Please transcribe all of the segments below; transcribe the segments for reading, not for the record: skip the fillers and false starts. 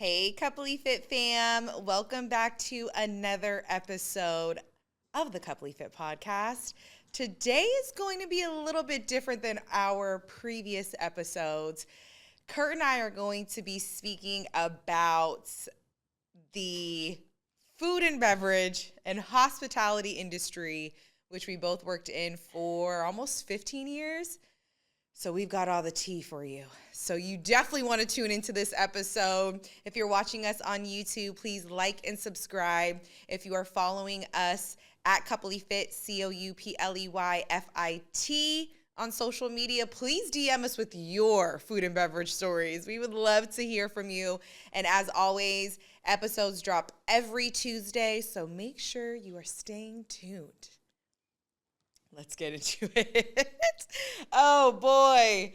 Hey, CoupleyFit fam. Welcome back to another episode of the CoupleyFit podcast. Today is going to be a little bit different than our previous episodes. Kurt and I are going to be speaking about the food and beverage and hospitality industry, which we both worked in for almost 15 years. So we've got all the tea for you. So you definitely want to tune into this episode. If you're watching us on YouTube, please like and subscribe. If you are following us at CoupleyFit, CoupleyFit on social media, please DM us with your food and beverage stories. We would love to hear from you. And as always, episodes drop every Tuesday, so make sure you are staying tuned. Let's get into it. Oh, boy.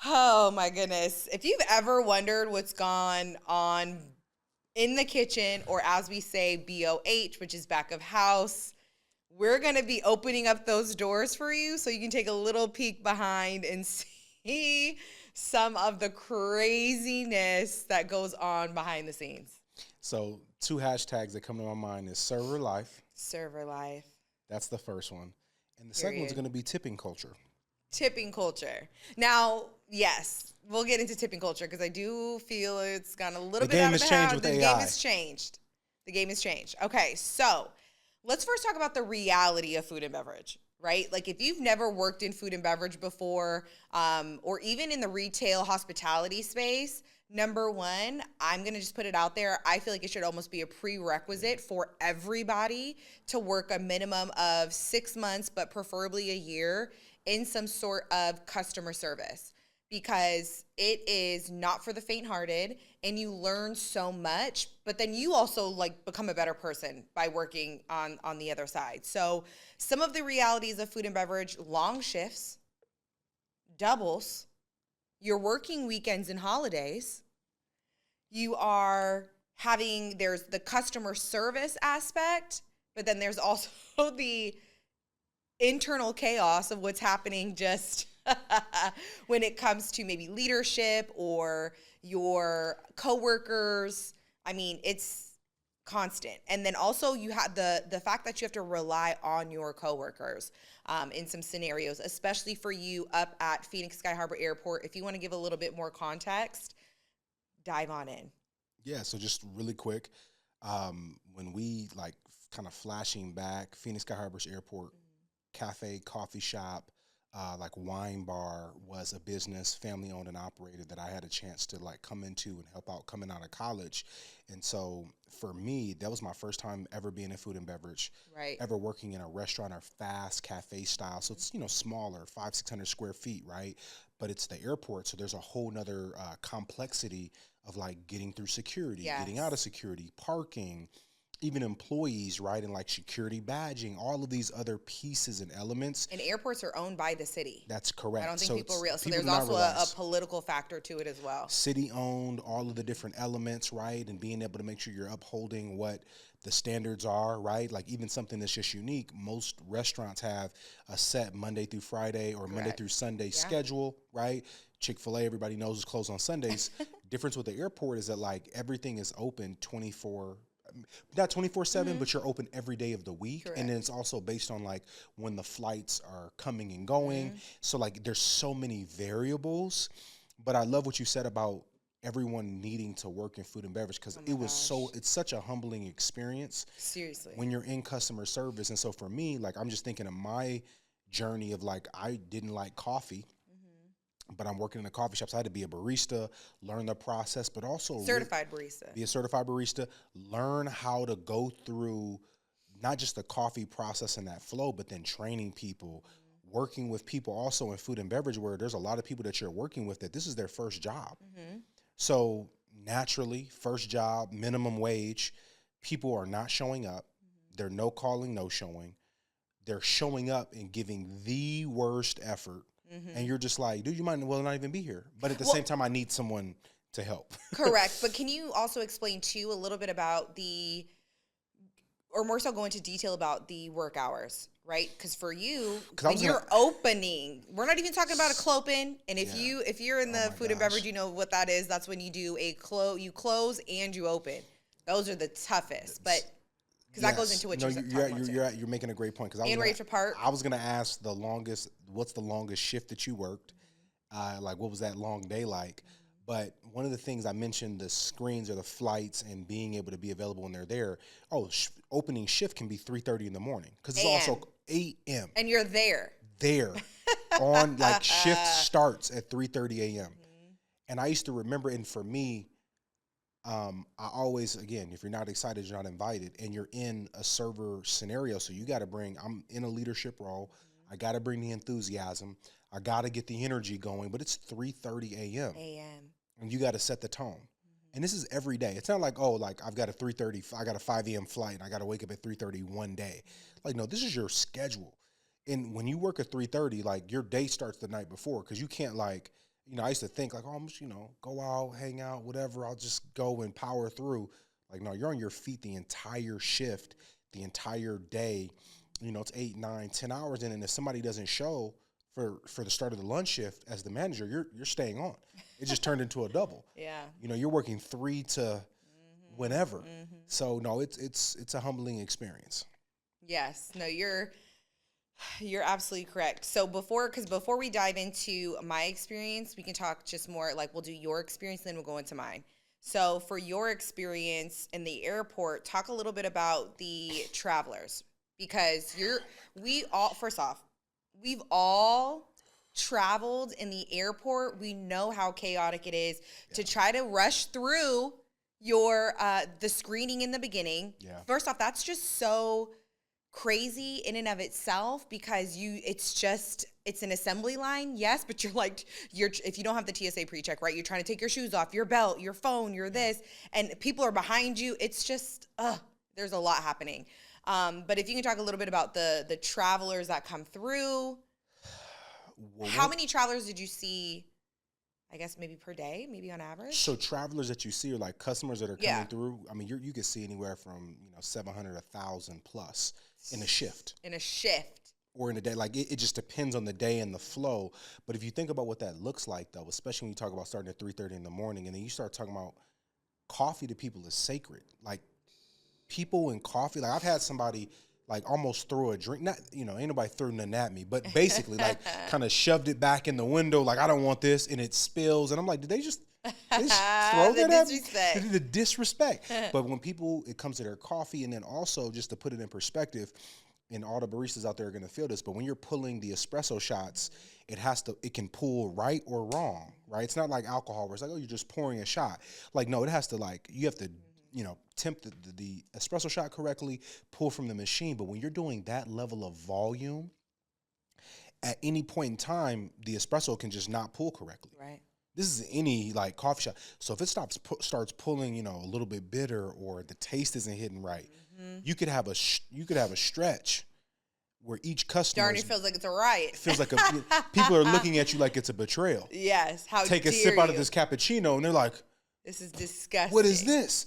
Oh, my goodness. If you've ever wondered what's gone on in the kitchen, or as we say, BOH, which is back of house, we're going to be opening up those doors for you so you can take a little peek behind and see some of the craziness that goes on behind the scenes. So 2 hashtags that come to my mind is server life. Server life. That's the first one. And the second one's going to be tipping culture. Tipping culture. Now, yes, we'll get into tipping culture because I do feel it's gone a little bit out of the house. The game has changed. The game has changed. Okay, so let's first talk about the reality of food and beverage, right? Like if you've never worked in food and beverage before, or even in the retail hospitality space, number one, I'm going to just put it out there. I feel like it should almost be a prerequisite for everybody to work a minimum of 6 months, but preferably a year in some sort of customer service, because it is not for the faint-hearted and you learn so much, but then you also like become a better person by working on the other side. So some of the realities of food and beverage: long shifts, doubles, you're working weekends and holidays. You are having, there's the customer service aspect, but then there's also the internal chaos of what's happening just when it comes to maybe leadership or your coworkers. I mean, it's constant. And then also you have the fact that you have to rely on your coworkers in some scenarios, especially for you up at Phoenix Sky Harbor Airport. If you want to give a little bit more context, dive on in. Yeah, so just really quick, when we like kind of flashing back, Phoenix Sky Harbor's Airport, cafe, coffee shop, like wine bar was a business, family owned and operated, that I had a chance to like come into and help out coming out of college. And so for me, that was my first time ever being in food and beverage, right? Ever working in a restaurant or fast cafe style. So it's, smaller, 500-600 square feet, right? But it's the airport. So there's a whole nother complexity of like getting through security, getting out of security, parking, even employees, right? And like security badging, all of these other pieces and elements. And airports are owned by the city. That's correct. I don't think people realize. So there's also a political factor to it as well. City owned, all of the different elements, right? And being able to make sure you're upholding what the standards are, right? Like even something that's just unique. Most restaurants have a set Monday through Friday or Monday through Sunday schedule, right? Chick-fil-A, everybody knows, is closed on Sundays. Difference with the airport is that like everything is open not 24/7, but you're open every day of the week. Correct. And then it's also based on like when the flights are coming and going. So like there's so many variables, but I love what you said about everyone needing to work in food and beverage, because it's such a humbling experience. Seriously. When you're in customer service. And so for me, like I'm just thinking of my journey of like, I didn't like coffee. But I'm working in a coffee shop, so I had to be a barista, learn the process, but also be a certified barista, learn how to go through not just the coffee process and that flow, but then training people, working with people also in food and beverage, where there's a lot of people that you're working with that this is their first job. So naturally, first job, minimum wage, people are not showing up. They're no calling, no showing. They're showing up and giving the worst effort. And you're just like, dude, you might well not even be here. But at the same time, I need someone to help. Correct. But can you also explain, too, a little bit about or more so go into detail about the work hours, right? Because for you, when you're opening, we're not even talking about a clopin. And if you're in the food and beverage, you know what that is. That's when you do you close and you open. Those are the toughest, but because that goes into what you're making a great point. Because I was gonna ask what's the longest shift that you worked? Like what was that long day like? But one of the things I mentioned, the screens or the flights and being able to be available when they're there. Opening shift can be 3:30 in the morning because it's also 8 a.m. And you're there. On like shift starts at 3:30 a.m. And I used to remember, and for me, I always, again, if you're not excited, you're not invited, and you're in a server scenario. So you got to I'm in a leadership role. I got to bring the enthusiasm. I got to get the energy going, but it's 3:30 a.m. And you got to set the tone. And this is every day. It's not like, I've got a 3:30, I got a 5 a.m. flight and I got to wake up at 3:30 one day. Like, no, this is your schedule. And when you work at 3:30, like your day starts the night before, because you can't I used to think like, I'm just, go out, hang out, whatever. I'll just go and power through. Like, no, you're on your feet the entire shift, the entire day. It's 8, 9, 10 hours in, and if somebody doesn't show for the start of the lunch shift as the manager, you're staying on. It just turned into a double. Yeah. You're working 3 to whenever. So no, it's a humbling experience. Yes. No, you're absolutely correct. So before we dive into my experience, we can talk just more like we'll do your experience, then we'll go into mine. So for your experience in the airport, talk a little bit about the travelers, because we've all traveled in the airport. We know how chaotic it is to try to rush through your the screening in the beginning. Yeah. First off, that's just so crazy in and of itself, because it's an assembly line, yes, but if you don't have the TSA pre-check, right, you're trying to take your shoes off, your belt, your phone, your this, and people are behind you. It's just there's a lot happening. But if you can talk a little bit about the travelers that come through. How many travelers did you see, I guess maybe per day, maybe on average? So travelers that you see are like customers that are coming through. I mean, you can see anywhere from 700, 1,000 plus in a shift. Or in a day. Like it just depends on the day and the flow. But if you think about what that looks like, though, especially when you talk about starting at 3:30 in the morning, and then you start talking about coffee to people is sacred. Like people and coffee. Like I've had somebody like almost threw a drink. Not, ain't nobody threw nothing at me, but basically like kind of shoved it back in the window. Like, I don't want this, and it spills. And I'm like, did they just throw that at me? The disrespect. But when it comes to their coffee, and then also just to put it in perspective, and all the baristas out there are going to feel this, but when you're pulling the espresso shots, it can pull right or wrong, right? It's not like alcohol where it's like, you're just pouring a shot. Like, no, it has to you have to, temp the espresso shot correctly, pull from the machine. But when you're doing that level of volume, at any point in time, the espresso can just not pull correctly. Right. This is any coffee shop. So if it starts pulling, a little bit bitter, or the taste isn't hitting right, you could have a stretch where each customer darn, it feels like it's a riot. It feels like people are looking at you like it's a betrayal. Yes. Take a sip out of this cappuccino, and they're like, this is disgusting. What is this?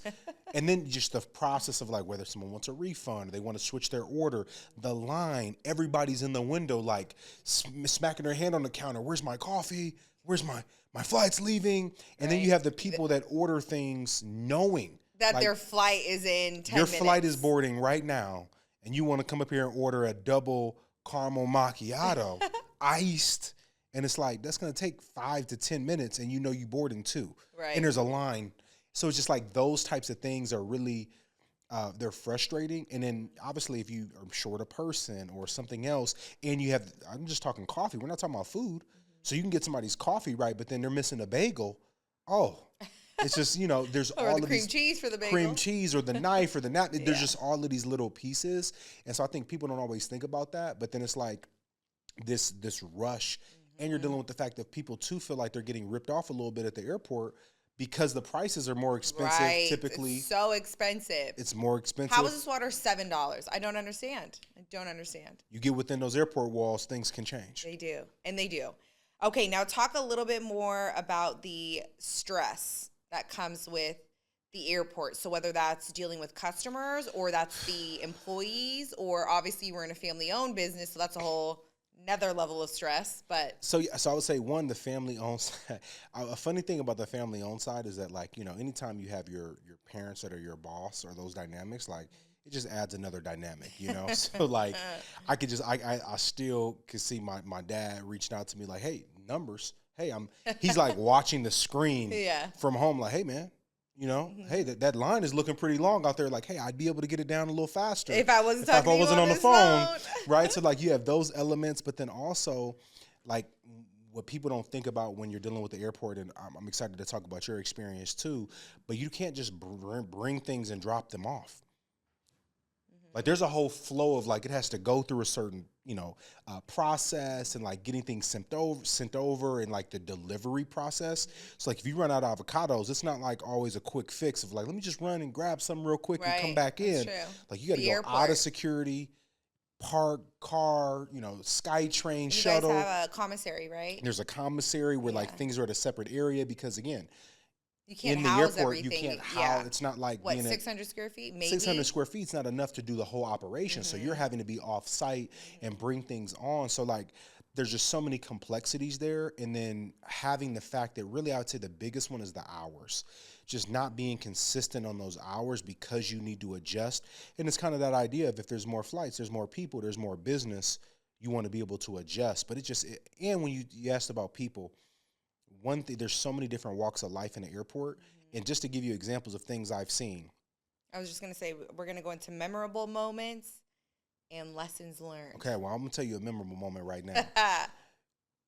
And then just the process of whether someone wants a refund or they want to switch their order, the line, everybody's in the window smacking their hand on the counter. Where's my coffee? Where's my flight's leaving? And then you have the people that order things knowing that their flight is in 10 minutes. Your flight is boarding right now, and you want to come up here and order a double caramel macchiato, iced. And it's like, that's going to take 5 to 10 minutes, and you board in 2. Right. And there's a line. So it's just those types of things are really, they're frustrating. And then obviously if you are short a person or something else, and I'm just talking coffee. We're not talking about food. So you can get somebody's coffee right, but then they're missing a bagel. Oh, it's just, there's or all the of cream these cheese for the bagel. Cream cheese or the knife or the napkin. There's just all of these little pieces. And so I think people don't always think about that. But then it's like this rush. And you're dealing with the fact that people, too, feel like they're getting ripped off a little bit at the airport because the prices are more expensive typically. It's so expensive. It's more expensive. How is this water $7? I don't understand. You get within those airport walls, things can change. They do. And they do. Okay, now talk a little bit more about the stress that comes with the airport. So whether that's dealing with customers or that's the employees, or obviously we're in a family-owned business, so that's a whole another level of stress. But so I would say, one, the family-owned side. A funny thing about the family-owned side is that, like, you know, anytime you have your parents that are your boss, or those dynamics, like, it just adds another dynamic, you know? So, like, I still could see my dad reaching out to me like, hey, numbers. Hey, he's like watching the screen from home like, hey, man, you know, hey, that line is looking pretty long out there. Like, hey, I'd be able to get it down a little faster if I wasn't on the phone. Right? So, like, you have those elements, but then also, like, what people don't think about when you're dealing with the airport, and I'm excited to talk about your experience too, but you can't just bring things and drop them off. Like, there's a whole flow of, like, it has to go through a certain, you know, process, and, like, getting things sent over, and, like, the delivery process. So, like, if you run out of avocados, it's not, like, always a quick fix of, like, let me just run and grab some real quick and come back in. True. Like, you got to go out of security, park car, you know, SkyTrain, shuttle. You guys have a commissary, right? There's a commissary where, like, things are at a separate area because, again, you can't in the house airport, everything. you can't house. It's not like what, 600 square feet, maybe? 600 square feet is not enough to do the whole operation. So you're having to be off site and bring things on. So, like, there's just so many complexities there. And then having the fact that really, I would say the biggest one is the hours. Just not being consistent on those hours because you need to adjust. And it's kind of that idea of, if there's more flights, there's more people, there's more business, you want to be able to adjust. But and when you asked about people, one thing, there's so many different walks of life in the airport. And just to give you examples of things I've seen. I was just going to say, we're going to go into memorable moments and lessons learned. Okay, well, I'm going to tell you a memorable moment right now.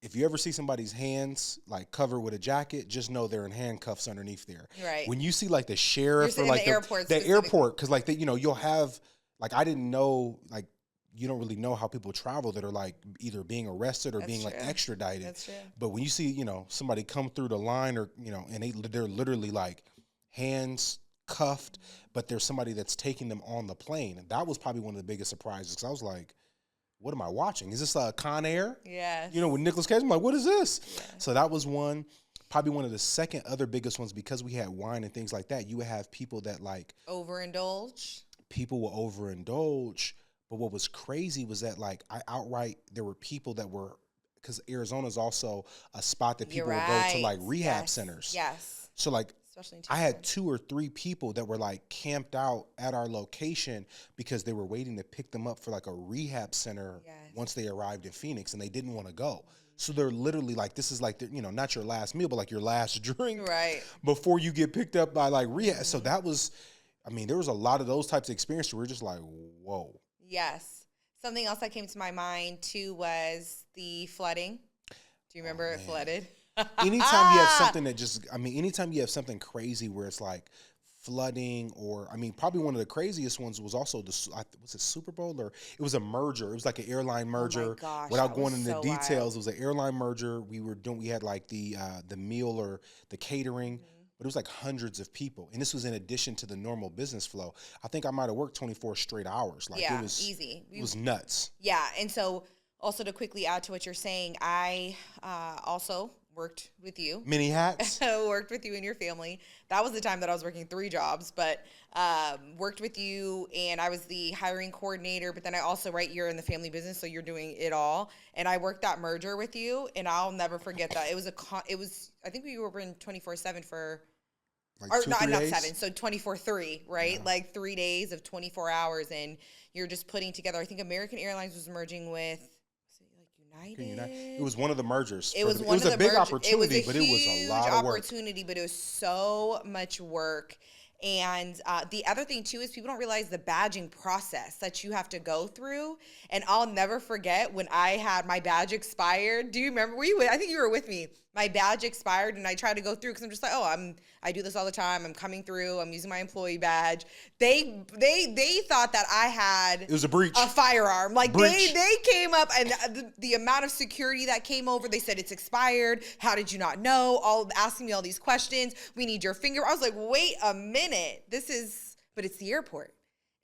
If you ever see somebody's hands, like, covered with a jacket, just know they're in handcuffs underneath there. Right. When you see, like, the sheriff, or, like, the airport, because, like, you know, you'll have, like, I didn't know, like, you don't really know how people travel that are, like, either being arrested or being, like, extradited. That's true. But when you see, you know, somebody come through the line, or, you know, and they're literally, like, hands cuffed, but there's somebody that's taking them on the plane. And that was probably one of the biggest surprises, because I was like, what am I watching? Is this a Con Air? Yeah. You know, with Nicolas Cage, I'm like, what is this? Yeah. So that was one. Probably one of the second other biggest ones, because we had wine and things like that. You would have people that, like, overindulge. People will overindulge. But what was crazy was that, like, there were people that were, because Arizona is also a spot that people will go to, like, rehab centers. Yes. So, like, especially in I had 2 or 3 people that were, like, camped out at our location because they were waiting to pick them up for, like, a rehab center once they arrived in Phoenix, and they didn't want to go. So they're literally, like, this is, like, you know, not your last meal, but, like, your last drink before you get picked up by, like, rehab. So that was, I mean, there was a lot of those types of experiences where we're just like, whoa. Yes. Something else that came to my mind, too, was the flooding. Do you remember it flooded? Anytime you have something that anytime you have something crazy where it's like flooding, or, I mean, probably one of the craziest ones was also was it Super Bowl, or it was a merger. It was like an airline merger. Oh my gosh, without going into so details, wild. it was an airline merger. We had like the meal or the catering. But it was like hundreds of people. And this was in addition to the normal business flow. I think I might have worked 24 straight hours. Like, it was easy. It was nuts. Yeah. And so, also to quickly add to what you're saying, I also worked with you. Many hats. Worked with you and your family. That was the time that I was working 3 jobs, but worked with you, and I was the hiring coordinator, but then I also, you're in the family business, so you're doing it all. And I worked that merger with you, and I'll never forget that. It was I think we were in 24/7 for, like or 2, not 3 days? 7, so 24/3, right? Yeah. Like 3 days of 24 hours, and you're just putting together. I think American Airlines was merging with, United. It was one of the mergers. It was a big opportunity, but it was a lot of work. But it was so much work. And the other thing, too, is people don't realize the badging process that you have to go through. And I'll never forget when I had my badge expired. Do you remember? I think you were with me. My badge expired, and I tried to go through because I'm just like, I do this all the time. I'm coming through. I'm using my employee badge. They thought that I had, it was a breach, a firearm. Like, breach. they came up, and the amount of security that came over, they said it's expired. How did you not know? All asking me all these questions. We need your finger. I was like, wait a minute. But it's the airport.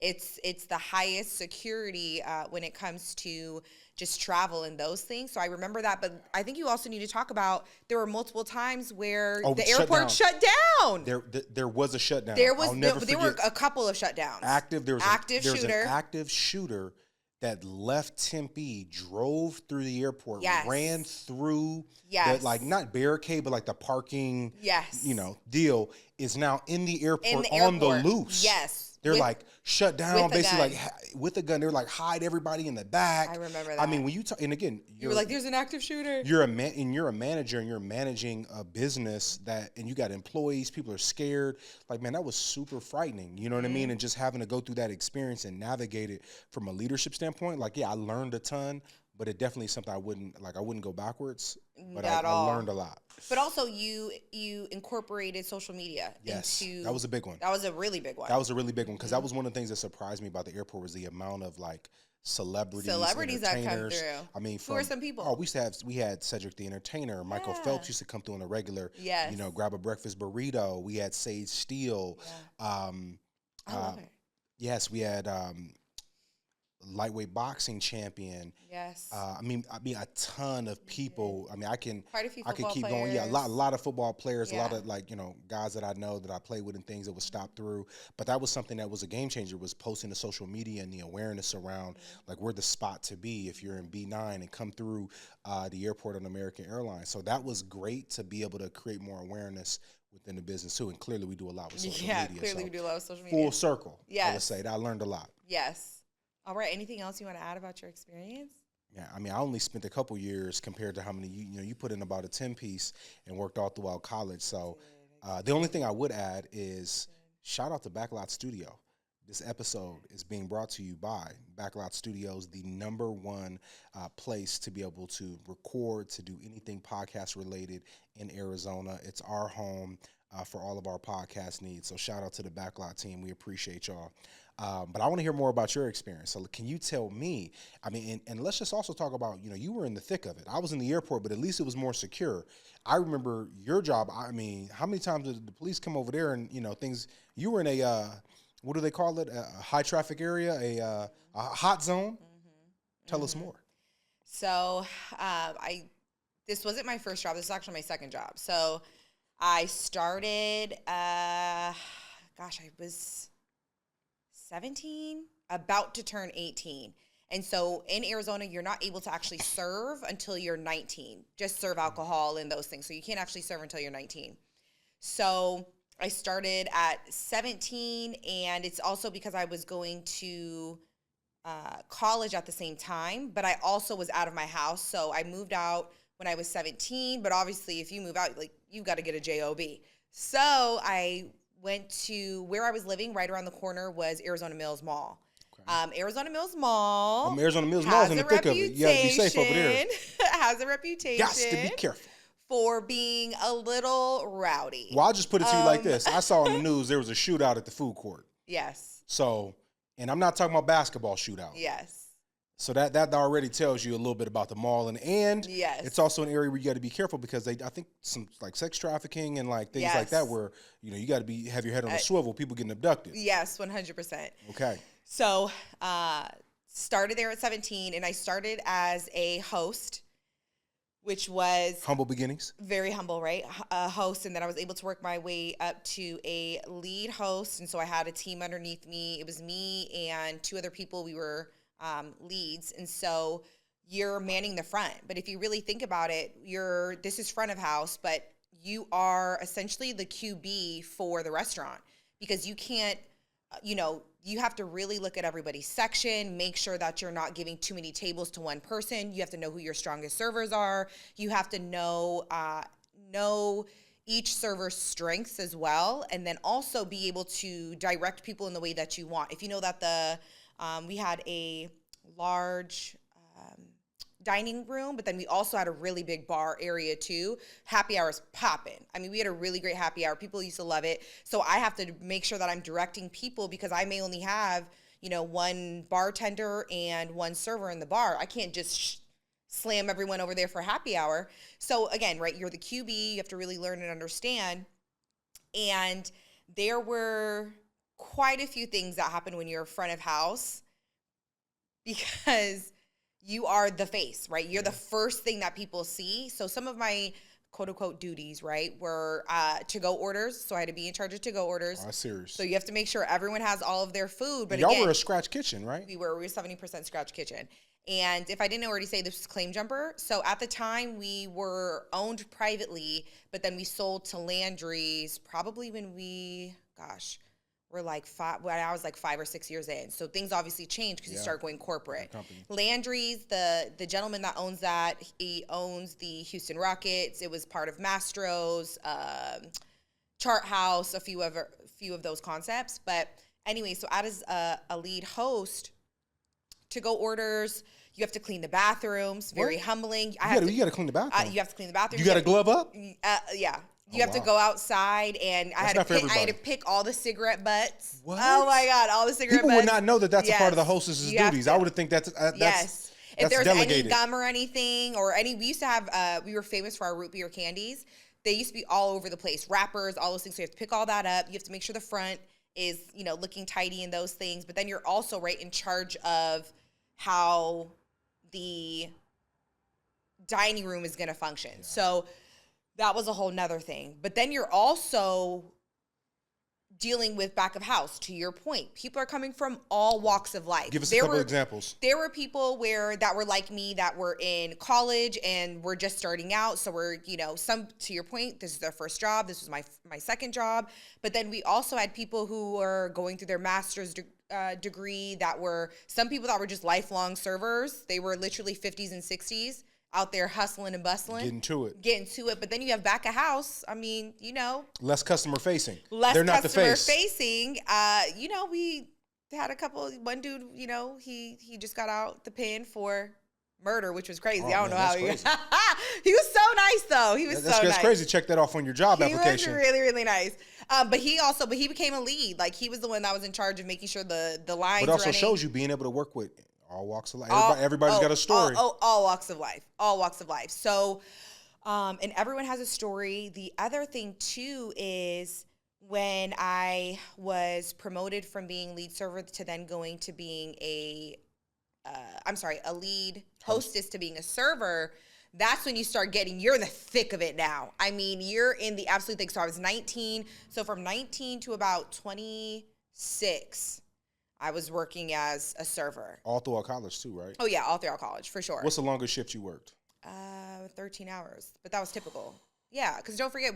It's the highest security when it comes to just travel and those things. So I remember that. But I think you also need to talk about there were multiple times where the airport shut down. There was a shutdown. There were a couple of shutdowns. There was an active shooter that left Tempe, drove through the airport, ran through the, like, not barricade, but like the parking, deal, is now in the airport on the loose. Yes. They're like shut down, basically, like with a gun. They're like, hide everybody in the back. I remember that. I mean, when you talk, and again, you were like, there's an active shooter. You're a manager, and you're managing a business and you got employees. People are scared. Like, man, that was super frightening. You know what I mean? And just having to go through that experience and navigate it from a leadership standpoint, like, yeah, I learned a ton. But it definitely is something I wouldn't go backwards. But I learned a lot. But also you incorporated social media into... that was a big one. That was a really big one. That was a really big one because that was one of the things that surprised me about the airport was the amount of, like, celebrities that come through. I mean, who are some people? Oh, we had Cedric the Entertainer. Michael Phelps used to come through on a regular. Yes. You know, grab a breakfast burrito. We had Sage Steele. I love it. Yes, we had... lightweight boxing champion. Yes. I mean, a ton of people. I mean, I can keep players. going. Yeah, a lot of football players, a lot of, like, you know, guys that I know that I play with and things that would stop through. But that was something that was a game changer, was posting to social media and the awareness around, like, we're the spot to be if you're in B9 and come through the airport on American Airlines. So that was great to be able to create more awareness within the business too. And clearly we do a lot with social media. Yeah, clearly we do a lot with social media. Full circle. Yes. I would say that I learned a lot. Yes. All right. Anything else you want to add about your experience? Yeah, I mean, I only spent a couple years compared to how many you put in about a 10-piece and worked all throughout college. So the only thing I would add is shout out to Backlot Studio. This episode is being brought to you by Backlot Studios, the #1 place to be able to record, to do anything podcast related in Arizona. It's our home for all of our podcast needs. So shout out to the Backlot team. We appreciate y'all. But I want to hear more about your experience. So can you tell me, I mean, and let's just also talk about, you were in the thick of it. I was in the airport, but at least it was more secure. I remember your job. I mean, how many times did the police come over there and, things, you were in a, what do they call it? A high traffic area, a hot zone. Tell us more. So this wasn't my first job. This is actually my second job. So I started, I was 17, about to turn 18. And so in Arizona, you're not able to actually serve until you're 19. Just serve alcohol and those things. So you can't actually serve until you're 19. So I started at 17, and it's also because I was going to college at the same time, but I also was out of my house. So I moved out when I was 17, but obviously if you move out, like, you've got to get a job. So I went to where I was living. Right around the corner was Arizona Mills Mall. Okay. Arizona Mills Mall. Arizona Mills Mall is in the thick of it. You got to be safe over there. Has a reputation. Got to be careful. For being a little rowdy. Well, I'll just put it to you like this. I saw on the news there was a shootout at the food court. Yes. So, and I'm not talking about basketball shootout. Yes. So that already tells you a little bit about the mall, and yes, it's also an area where you got to be careful because I think some like sex trafficking and like things like that where you got to have your head on a swivel. People getting abducted. Yes, 100%. Okay. So started there at 17, and I started as a host, which was humble beginnings. Very humble, right? A host, and then I was able to work my way up to a lead host, and so I had a team underneath me. It was me and 2 other people. We were leads, and so you're manning the front. But if you really think about it, this is front of house, but you are essentially the QB for the restaurant, because you can't, you have to really look at everybody's section, make sure that you're not giving too many tables to one person. You have to know who your strongest servers are. You have to know each server's strengths as well, and then also be able to direct people in the way that you want. If you know that we had a large dining room, but then we also had a really big bar area too. Happy hours popping. I mean, we had a really great happy hour. People used to love it. So I have to make sure that I'm directing people, because I may only have, 1 bartender and 1 server in the bar. I can't just slam everyone over there for happy hour. So again, right, you're the QB. You have to really learn and understand. And there were quite a few things that happen when you're front of house, because you are the face, right? You're the first thing that people see. So some of my quote unquote duties, right, were to-go orders. So I had to be in charge of to-go orders. Oh, serious. So you have to make sure everyone has all of their food. But y'all again, were a scratch kitchen, right? We were 70% scratch kitchen. And if I didn't already say, this was Claim Jumper. So at the time we were owned privately, but then we sold to Landry's probably when we're like when I was like 5 or 6 years in. So things obviously change because you start going corporate. Landry's, the gentleman that owns that, he owns the Houston Rockets. It was part of Mastro's, Chart House, a few of those concepts. But anyway, so as a lead host, to-go orders, you have to clean the bathrooms. Very humbling. You got to clean the bathroom. You have to clean the bathroom. You got to glove up? Yeah. You have to go outside, and I had to pick all the cigarette butts. What? Oh my God, all the cigarette butts. People would not know that that's a part of the hostess's duties. I would have think that's yes. If that's there's delegated. any gum or anything, we used to have, we were famous for our root beer candies. They used to be all over the place, wrappers, all those things. So you have to pick all that up. You have to make sure the front is, looking tidy and those things. But then you're also in charge of how the dining room is going to function. Yeah. So that was a whole nother thing. But then you're also dealing with back of house, to your point. People are coming from all walks of life. Give us a couple examples. There were people that were like me, that were in college and were just starting out. So we're, some, to your point, this is their first job. This was my second job. But then we also had people who were going through their master's degree, some people that were just lifelong servers. They were literally 50s and 60s. Out there hustling and bustling. Getting to it. But then you have back of house. I mean, less customer facing. They're not customer facing. We had one dude, he just got out the pen for murder, which was crazy. I don't know how he was so nice though. He was so nice. That's crazy. Check that off on your job application. He was really, really nice. But he became a lead. Like, he was the one that was in charge of making sure the lines. But also shows you being able to work with all walks of life. Everybody's got a story. All walks of life. All walks of life. So, and everyone has a story. The other thing, too, is when I was promoted from being lead server to then going to being a lead hostess to being a server, that's when you start you're in the thick of it now. I mean, you're in the absolute thick. So I was 19. So from 19 to about 26, I was working as a server. All throughout college too, right? Oh yeah, all throughout college, for sure. What's the longest shift you worked? 13 hours, but that was typical. Yeah, because don't forget,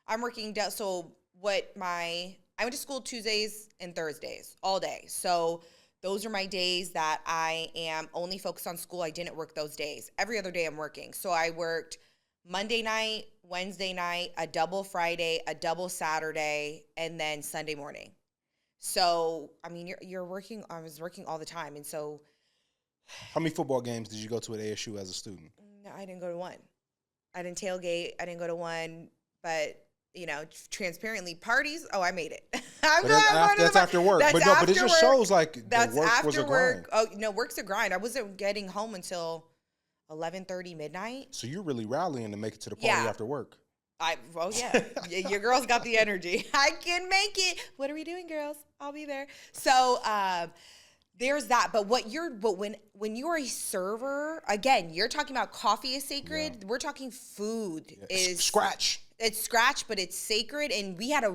I'm working, so I went to school Tuesdays and Thursdays all day. So those are my days that I am only focused on school. I didn't work those days. Every other day I'm working. So I worked Monday night, Wednesday night, a double Friday, a double Saturday, and then Sunday morning. So, I mean, I was working all the time. And so. How many football games did you go to at ASU as a student? No, I didn't go to one. I didn't tailgate. I didn't go to one. But, transparently, parties, I made it. That's after work. But it just shows like the work was a grind. Oh, no, work's a grind. I wasn't getting home until 11:30 midnight. So you're really rallying to make it to the party after work. Your girls got the energy. I can make it. What are we doing, girls? I'll be there. So there's that. But when you're a server, again, you're talking about coffee is sacred. Yeah. We're talking food is scratch. It's scratch, but it's sacred. And we had a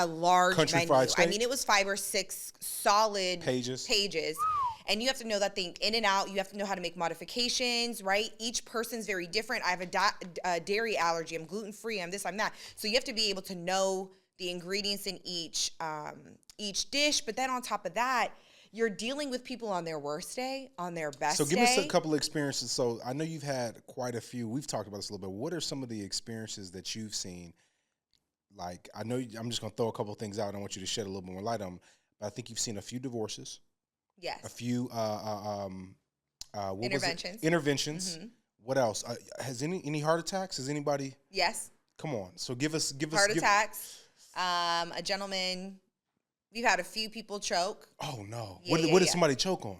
large Country menu. Fried Steak. I mean, it was 5 or 6 solid pages. And you have to know that thing in and out. You have to know how to make modifications, right? Each person's very different. I have a dairy allergy. I'm gluten-free. I'm this, I'm that. So you have to be able to know the ingredients in each dish. But then on top of that, you're dealing with people on their worst day, on their best day. So give us a couple of experiences. So I know you've had quite a few. We've talked about this a little bit. What are some of the experiences that you've seen? Like, I know I'm just going to throw a couple of things out. I want you to shed a little bit more light on them. But I think you've seen a few divorces. Yes. A few interventions. Mm-hmm. What else? Has any heart attacks? Has anybody? Yes. Come on. So give us heart attacks. A gentleman. We've had a few people choke. Oh no. Yeah, what did somebody choke on?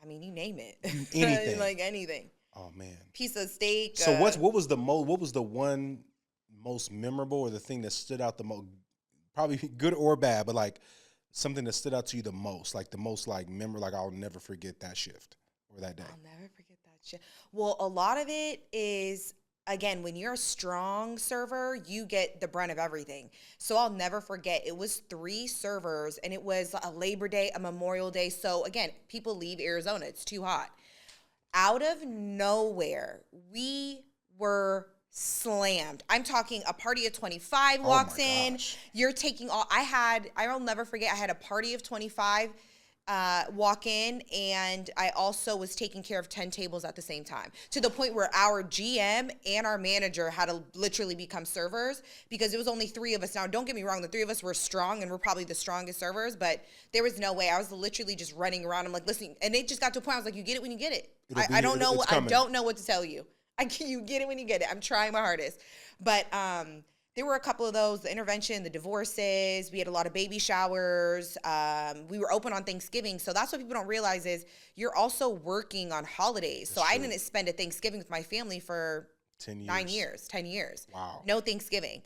I mean, you name it. Anything. Like anything. Oh man. Piece of steak. So what was the one most memorable, or the thing that stood out the most? Probably good or bad, but like something that stood out to you the most, like memory, like I'll never forget that shift for that day? I'll never forget that shit. Well, a lot of it is, again, when you're a strong server, you get the brunt of everything. So I'll never forget, it was 3 servers, and it was a Labor Day, a Memorial Day. So again, people leave Arizona. It's too hot. Out of nowhere, we were slammed. I'm talking a party of 25 walks in. You're taking all, I'll never forget, I had a party of 25 walk in, and I also was taking care of 10 tables at the same time, to the point where our GM and our manager had to literally become servers because it was only 3 of us. Now, don't get me wrong, the 3 of us were strong and we're probably the strongest servers, but there was no way. I was literally just running around. I'm like, listening, and it just got to a point I was like, you get it when you get it. I don't know what to tell you. You get it when you get it. I'm trying my hardest. But there were a couple of those, the intervention, the divorces. We had a lot of baby showers. We were open on Thanksgiving. So that's what people don't realize is you're also working on holidays. So I didn't spend a Thanksgiving with my family for 10 years. Wow. No Thanksgiving.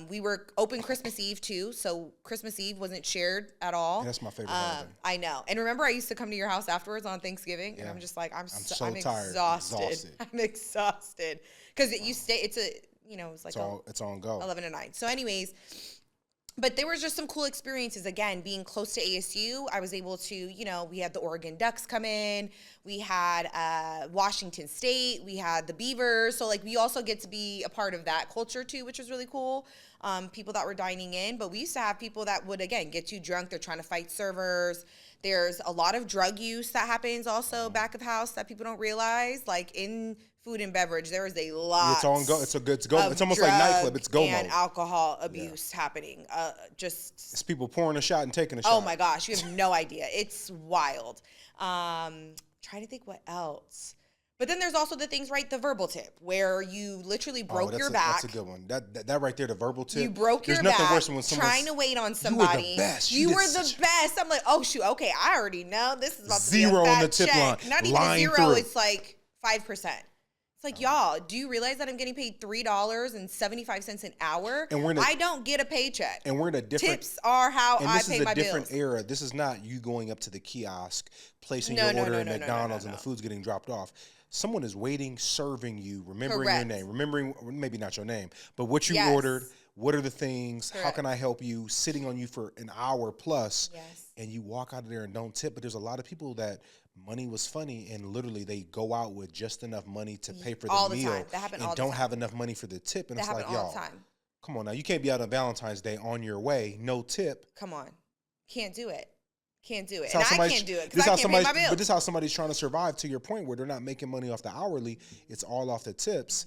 We were open Christmas Eve too. So Christmas Eve wasn't shared at all. Yeah, that's my favorite holiday. I know. And remember, I used to come to your house afterwards on Thanksgiving, and I'm just like, I'm so tired, exhausted. I'm exhausted because it's like it's on go 11 to 9. So anyways, but there was just some cool experiences. Again, being close to ASU, I was able to, we had the Oregon Ducks come in, we had Washington State, we had the Beavers. So like we also get to be a part of that culture too, which was really cool. People that were dining in, but we used to have people that would, again, get too drunk. They're trying to fight servers. There's a lot of drug use that happens also back of house that people don't realiise. Like in food and beverage, there is a lot. It's on go. It's go. It's almost like nightclub. It's go and mode. Alcohol abuse happening. It's people pouring a shot and taking a shot. Oh my gosh, you have no idea. It's wild. Trying to think what else. But then there's also the things, right? The verbal tip, where you literally broke your back. That's a good one. That right there, the verbal tip. You broke your back. There's nothing worse than when someone's trying to wait on somebody. You were the best. You were the best. I'm like, oh shoot, okay, I already know this is about to be a zero fat on the tip check. line. Not even a zero. It's like 5%. It's like, y'all, do you realize that I'm getting paid $3.75 an hour? And I don't get a paycheck. And we're in a different... Tips are how I pay my bills. This is a different era. This is not you going up to the kiosk, placing your order at McDonald's, and the food's getting dropped off. Someone is waiting, serving you, remembering your name, remembering maybe not your name, but what you ordered. What are the things? Correct. How can I help you? Sitting on you for an hour plus, and you walk out of there and don't tip. But there's a lot of people that money was funny, and literally they go out with just enough money to pay for the meal, and don't have enough money for the tip. And it's like, y'all, come on now, you can't be out on Valentine's Day on your way, no tip. Come on, can't do it. Can't do it. And I can't do it because I can't pay my bills. But this is how somebody's trying to survive, to your point, where they're not making money off the hourly. It's all off the tips.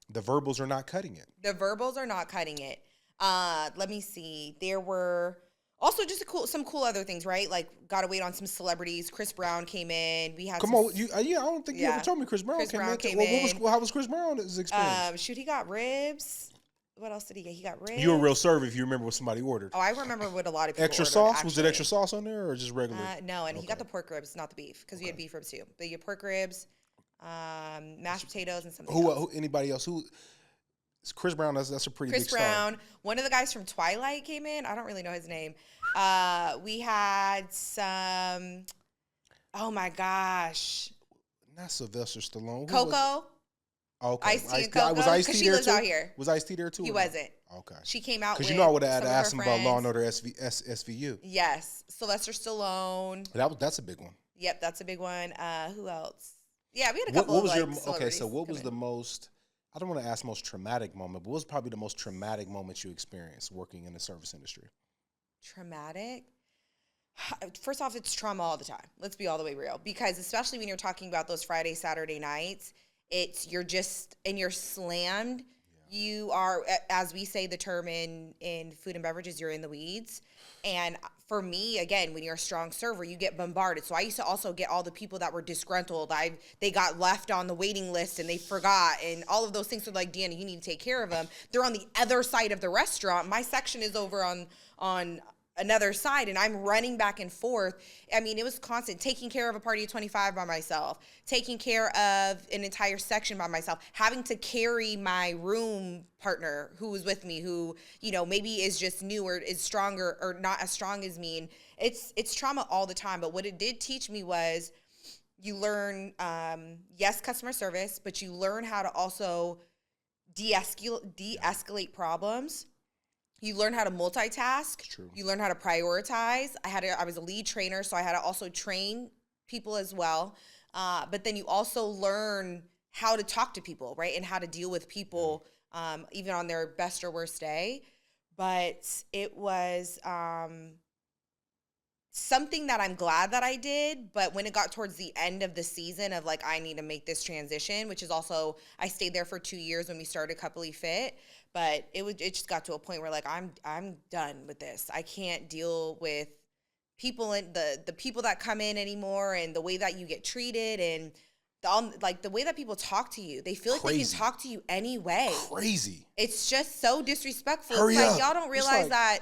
The verbals are not cutting it. The verbals are not cutting it. Let me see. There were also just some cool other things, right? Like, got to wait on some celebrities. Chris Brown came in. We had I don't think you ever told me Chris Brown came in. How was Chris Brown's experience? Shoot, he got ribs. What else did he get? He got ribs. You were a real server if you remember what somebody ordered. Oh, I remember what a lot of people Extra ordered, sauce? actually. Was it extra sauce on there or just regular? No, and he got the pork ribs, not the beef, because we had beef ribs too. But you had pork ribs, mashed potatoes, and something else. Anybody else? Chris Brown, that's a pretty big star. Chris Brown. One of the guys from Twilight came in. I don't really know his name. We had some, oh my gosh. Not Sylvester Stallone. Coco. Okay. Ice-T and Coco. Was Ice-T there lives too? out here. Was Ice-T there too? He wasn't. Okay. She came out with because I would have asked him friends. about Law and Order SVU. Yes. Sylvester Stallone. That's a big one. Yep, that's a big one. Who else? Yeah, we had a couple of celebrities. Okay, so what was the most, I don't want to ask most traumatic moment, but what was probably the most traumatic moment you experienced working in the service industry? Traumatic? First off, it's trauma all the time. Let's be all the way real. Because especially when you're talking about those Friday, Saturday nights, you're slammed. Yeah. You are, as we say the term in food and beverages, you're in the weeds. And for me, again, when you're a strong server, you get bombarded. So I used to also get all the people that were disgruntled. They got left on the waiting list and they forgot and all of those things. So like, DeAnna, you need to take care of them. They're on the other side of the restaurant. My section is over on another side, and I'm running back and forth. I mean, it was constant, taking care of a party of 25 by myself, taking care of an entire section by myself, having to carry my room partner who was with me, who, maybe is just new or is stronger or not as strong as me. And it's trauma all the time. But what it did teach me was You learn, yes, customer service, but you learn how to also de-escalate problems. You learn how to multitask. True. You learn how to prioritize. I was a lead trainer, so I had to also train people as well. But then you also learn how to talk to people, right? And how to deal with people, even on their best or worst day. But it was something that I'm glad that I did. But when it got towards the end of the season of like, I need to make this transition, which is also, I stayed there for 2 years when we started CoupleyFit. But it just got to a point where like, I'm done with this. I can't deal with people and the people that come in anymore, and the way that you get treated, and the way that people talk to you. They feel like they can talk to you anyway. Crazy. It's just so disrespectful. Hurry it's like up. Y'all don't realize that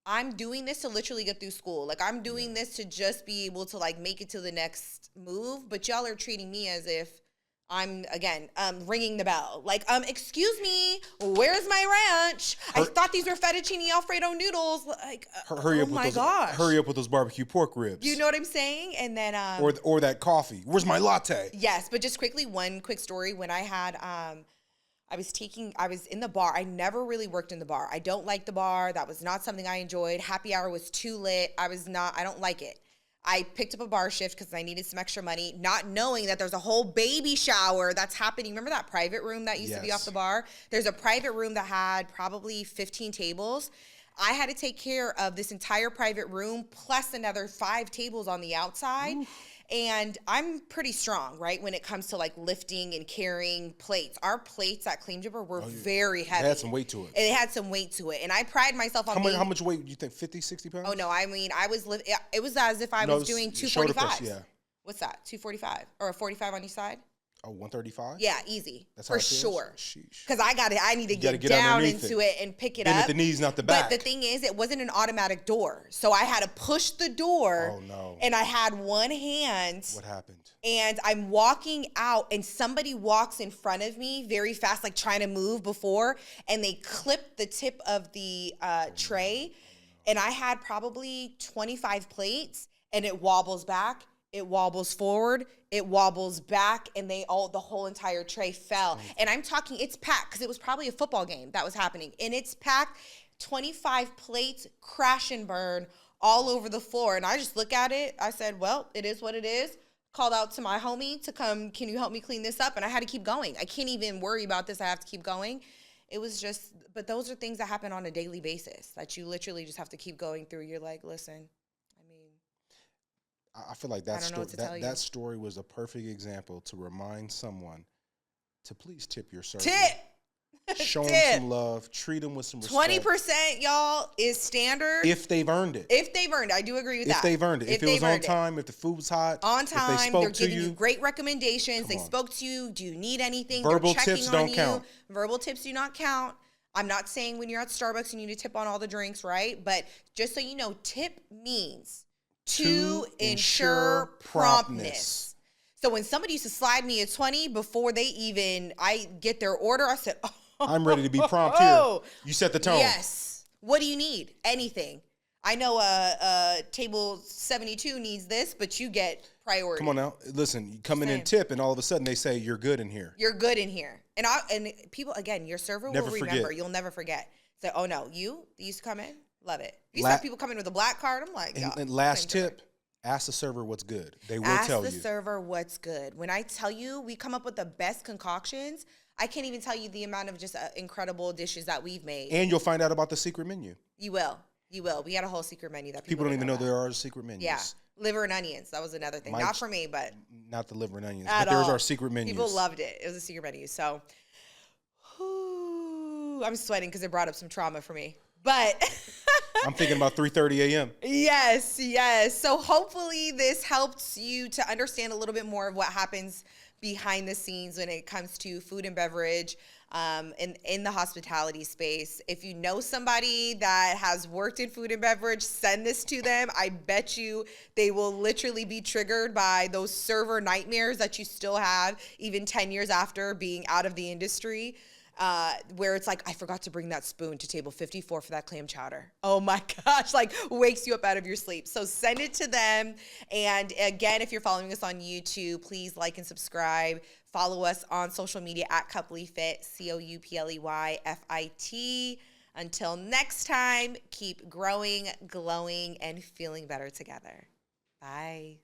I'm doing this to literally get through school. Like, I'm doing this to just be able to like make it to the next move, but y'all are treating me as if I'm, again, ringing the bell. Like, excuse me, where's my ranch? I thought these were fettuccine Alfredo noodles. Like, hurry up with gosh. Hurry up with those barbecue pork ribs. You know what I'm saying? And then, or that coffee. Where's my latte? Yes, but just quickly, one quick story. When I had, I was in the bar. I never really worked in the bar. I don't like the bar. That was not something I enjoyed. Happy hour was too lit. I don't like it. I picked up a bar shift because I needed some extra money, not knowing that there's a whole baby shower that's happening. Remember that private room that used to be off the bar? There's a private room that had probably 15 tables. I had to take care of this entire private room plus another 5 tables on the outside. Ooh. And I'm pretty strong, right, when it comes to like lifting and carrying plates. Our plates at Claim Jumper were very heavy. They had some weight to it. It had some weight to it. And I pride myself on how much weight do you think? 50, 60 pounds? Oh, no. I mean, it was as if I was doing 245. Yeah. What's that? 245 or a 45 on each side? Oh, 135? Yeah, easy. That's for sure. Because I need to get down into it and pick it up. At the knees, not the back. But the thing is, it wasn't an automatic door. So I had to push the door. Oh, no. And I had one hand. What happened? And I'm walking out, and somebody walks in front of me very fast, like trying to move before, and they clip the tip of the tray. And I had probably 25 plates, and it wobbles back. It wobbles forward, it wobbles back, and the whole entire tray fell. And I'm talking, it's packed, because it was probably a football game that was happening. And it's packed, 25 plates, crash and burn all over the floor. And I just look at it. I said, well, it is what it is. Called out to my homie to come, can you help me clean this up? And I had to keep going. I can't even worry about this. I have to keep going. It was just, but those are things that happen on a daily basis that you literally just have to keep going through. You're like, listen. I feel like that story was a perfect example to remind someone to please tip your server. Show them some love. Treat them with some respect. 20%, y'all, is standard. If they've earned it. I do agree with that. If they've earned it. If it was on time, if the food was hot. On time, they're giving you great recommendations. They spoke to you. Do you need anything? Verbal tips don't count. Verbal tips do not count. I'm not saying when you're at Starbucks you need to tip on all the drinks, right? But just so you know, tip means to ensure promptness. So when somebody used to slide me a 20 before I get their order, I said, I'm ready to be prompt here. You set the tone. Yes. What do you need? Anything. I know table 72 needs this, but you get priority. Come on now. Listen, you come in and tip, and all of a sudden they say, you're good in here. You're good in here. And people, again, your server will remember. You'll never forget. So, oh no, you used to come in? Love it. You saw people come in with a black card. I'm like, and last tip, ask the server what's good. They will tell you. Ask the server what's good. When I tell you we come up with the best concoctions, I can't even tell you the amount of just incredible dishes that we've made. And you'll find out about the secret menu. You will. We had a whole secret menu that people don't even know there are secret menus. Yeah. Liver and onions. That was another thing. Not for me, but. Not the liver and onions. But there's our secret menus. People loved it. It was a secret menu. So, I'm sweating because it brought up some trauma for me. But I'm thinking about 3:30 a.m. Yes. So hopefully this helps you to understand a little bit more of what happens behind the scenes when it comes to food and beverage in the hospitality space. If you know somebody that has worked in food and beverage, send this to them. I bet you they will literally be triggered by those server nightmares that you still have even 10 years after being out of the industry. where it's like, I forgot to bring that spoon to table 54 for that clam chowder. Oh my gosh, like wakes you up out of your sleep. So send it to them. And again, if you're following us on YouTube, please like and subscribe. Follow us on social media at CoupleyFit, CoupleyFit. Until next time, keep growing, glowing, and feeling better together. Bye.